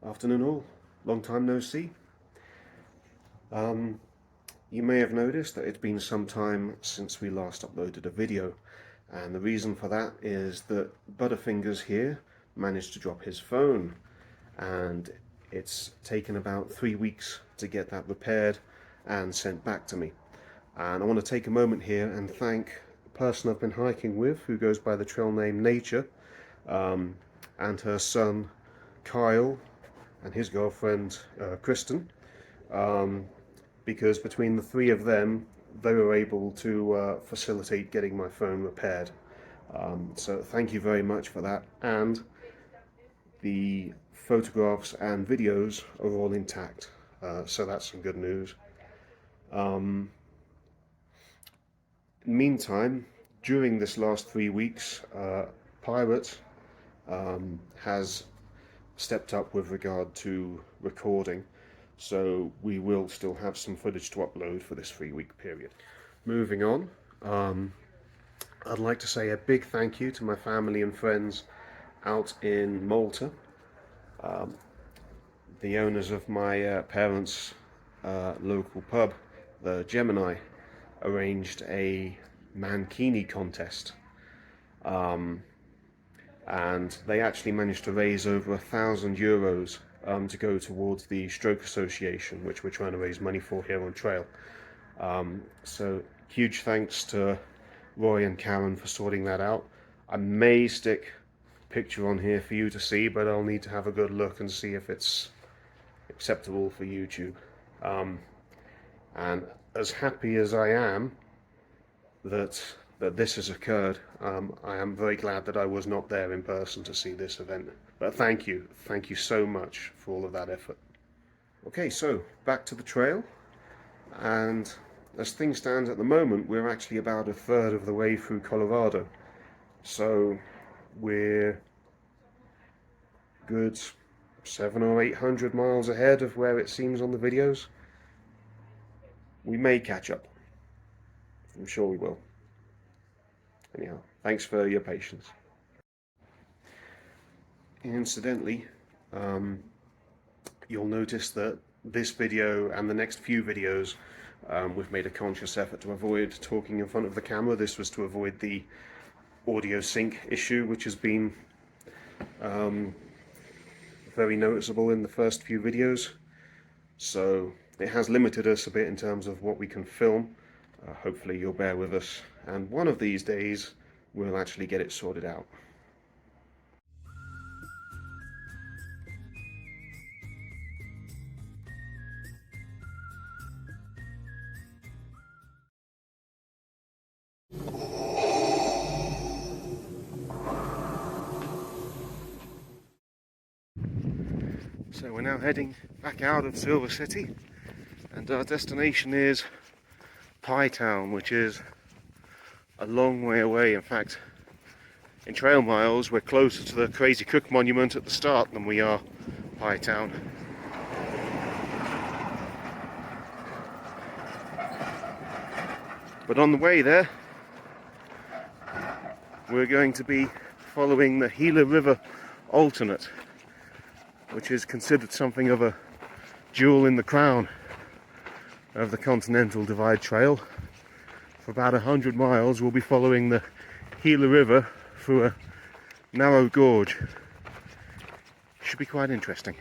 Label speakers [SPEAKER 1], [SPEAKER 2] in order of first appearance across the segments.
[SPEAKER 1] Afternoon all, long time no see. You may have noticed that it's been some time since we last uploaded a video, and the reason for that is that Butterfingers here managed to drop his phone, and it's taken about 3 weeks to get that repaired and sent back to me. And I want to take a moment here and thank the person I've been hiking with, who goes by the trail name Nature, and her son Kyle and his girlfriend Kristen, because between the three of them they were able to facilitate getting my phone repaired. So thank you very much for that, and the photographs and videos are all intact, so that's some good news. Meantime, during this last 3 weeks, Pirate has stepped up with regard to recording, so we will still have some footage to upload for this 3-week period. Moving on, I'd like to say a big thank you to my family and friends out in Malta. The owners of my parents' local pub, the Gemini, arranged a mankini contest, and they actually managed to raise over €1,000 to go towards the Stroke Association, which we're trying to raise money for here on trail. So huge thanks to Roy and Karen for sorting that out. I may stick a picture on here for you to see, but I'll need to have a good look and see if it's acceptable for YouTube. And as happy as I am that this has occurred, I am very glad that I was not there in person to see this event. But thank you so much for all of that effort. Okay, so back to the trail, and as things stand at the moment, we're actually about a third of the way through Colorado. So we're good 700 or 800 miles ahead of where it seems on the videos. We may catch up. I'm sure we will. Anyhow, thanks for your patience. Incidentally, you'll notice that this video and the next few videos, we've made a conscious effort to avoid talking in front of the camera. This was to avoid the audio sync issue, which has been very noticeable in the first few videos. So it has limited us a bit in terms of what we can film. Hopefully you'll bear with us, and one of these days we'll actually get it sorted out. So we're now heading back out of Silver City, and our destination is Pie Town, which is a long way away. In fact, in trail miles, we're closer to the Crazy Cook Monument at the start than we are Pie Town. But on the way there, we're going to be following the Gila River alternate, which is considered something of a jewel in the crown of the Continental Divide Trail. For about 100 miles we'll be following the Gila River through a narrow gorge. Should be quite interesting.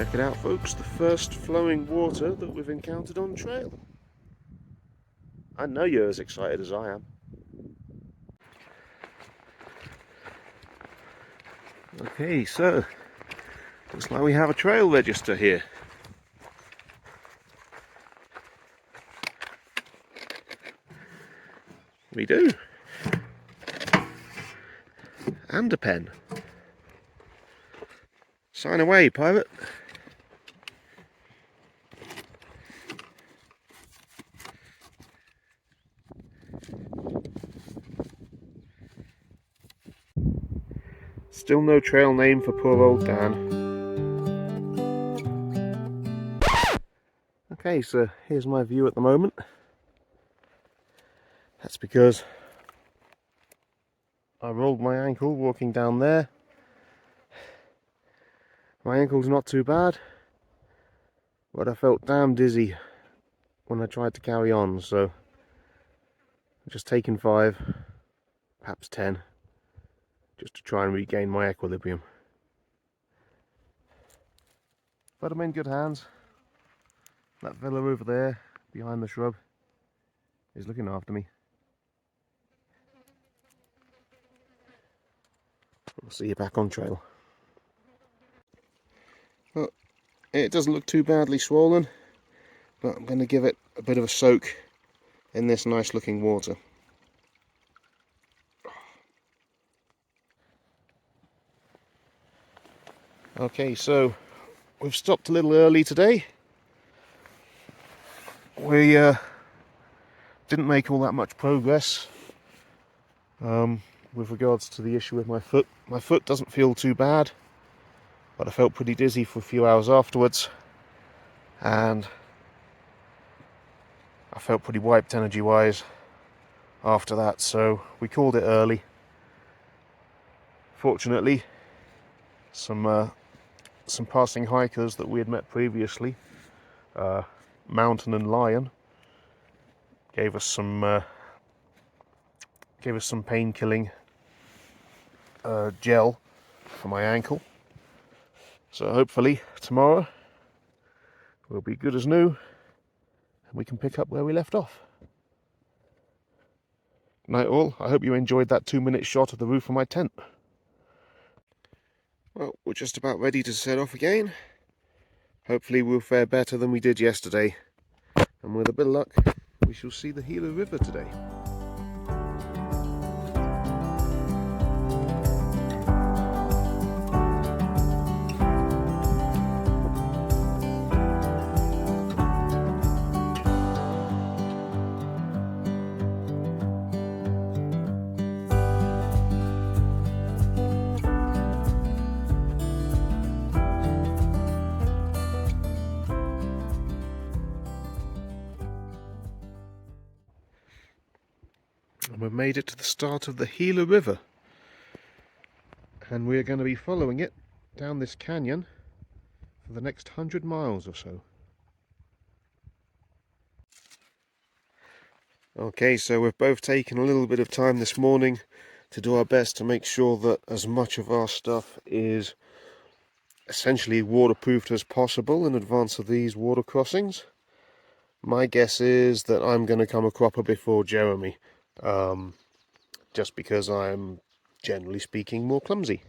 [SPEAKER 1] Check it out, folks, the first flowing water that we've encountered on trail. I know you're as excited as I am. Okay, so looks like we have a trail register here. We do. And a pen. Sign away, pirate. Still no trail name for poor old Dan. Okay, so here's my view at the moment. That's because I rolled my ankle walking down there. My ankle's not too bad, but I felt damn dizzy when I tried to carry on, so I've just taken 5, perhaps 10, just to try and regain my equilibrium. But I'm in good hands. That fella over there, behind the shrub, is looking after me. We'll see you back on trail. Well, it doesn't look too badly swollen, but I'm going to give it a bit of a soak in this nice looking water. Okay, so we've stopped a little early today. We didn't make all that much progress with regards to the issue with my foot. My foot doesn't feel too bad, but I felt pretty dizzy for a few hours afterwards, and I felt pretty wiped energy wise after that, so we called it early. Fortunately, some passing hikers that we had met previously, Mountain and Lion, gave us some pain-killing gel for my ankle. So hopefully tomorrow will be good as new and we can pick up where we left off. Night all, I hope you enjoyed that 2-minute shot of the roof of my tent. Well, we're just about ready to set off again. Hopefully we'll fare better than we did yesterday. And with a bit of luck, we shall see the Gila River today. And we've made it to the start of the Gila River, and we're going to be following it down this canyon for the next 100 miles or so. Okay, so we've both taken a little bit of time this morning to do our best to make sure that as much of our stuff is essentially waterproofed as possible in advance of these water crossings. My guess is that I'm going to come a cropper before Jeremy. Just because I'm, generally speaking, more clumsy.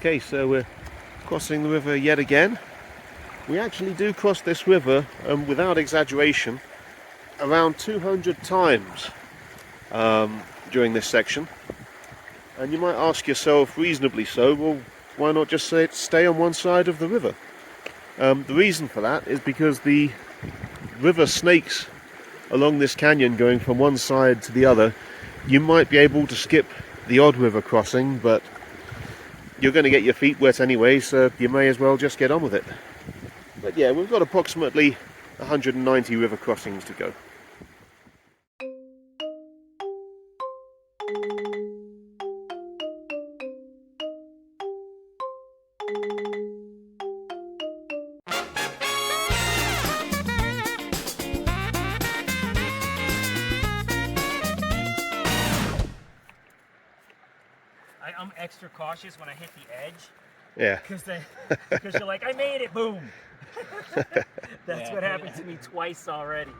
[SPEAKER 1] Okay, so we're crossing the river yet again. We actually do cross this river, without exaggeration, around 200 times during this section. And you might ask yourself, reasonably so, well, why not just stay on one side of the river? The reason for that is because the river snakes along this canyon going from one side to the other. You might be able to skip the odd river crossing, but you're going to get your feet wet anyway, so you may as well just get on with it. But yeah, we've got approximately 190 river crossings to go.
[SPEAKER 2] I'm extra cautious when I hit the edge.
[SPEAKER 1] Yeah.
[SPEAKER 2] Because you're like, I made it, boom. That's what happened to me twice already.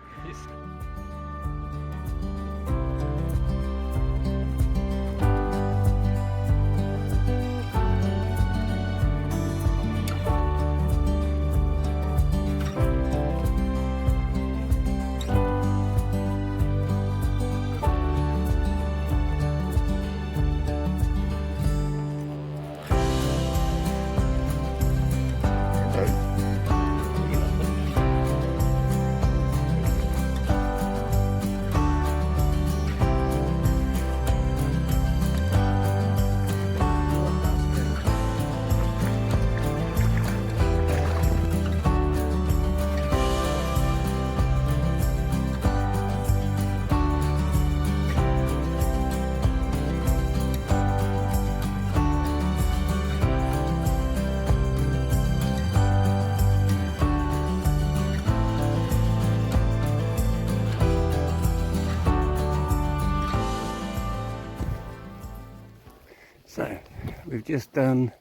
[SPEAKER 3] So, we've just done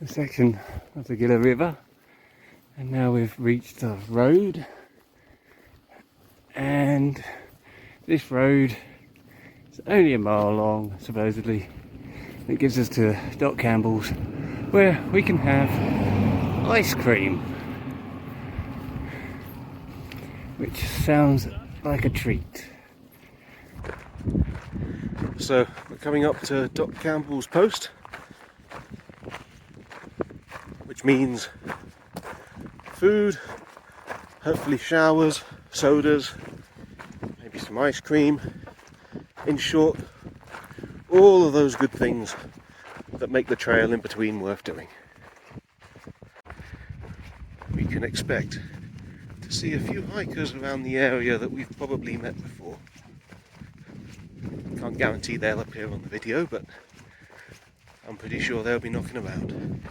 [SPEAKER 3] a section of the Gila River, and now we've reached the road, and this road is only a mile long, supposedly. It gives us to Doc Campbell's, where we can have ice cream, which sounds like a treat.
[SPEAKER 1] So we're coming up to DocCampbell'sPost, which means food, hopefully showers, sodas, maybe some ice cream. In short, all of those good things that make the trail in between worth doing. We can expect to see a few hikers around the area that we've probably met before. Can't guarantee they'll appear on the video, but I'm pretty sure they'll be knocking around.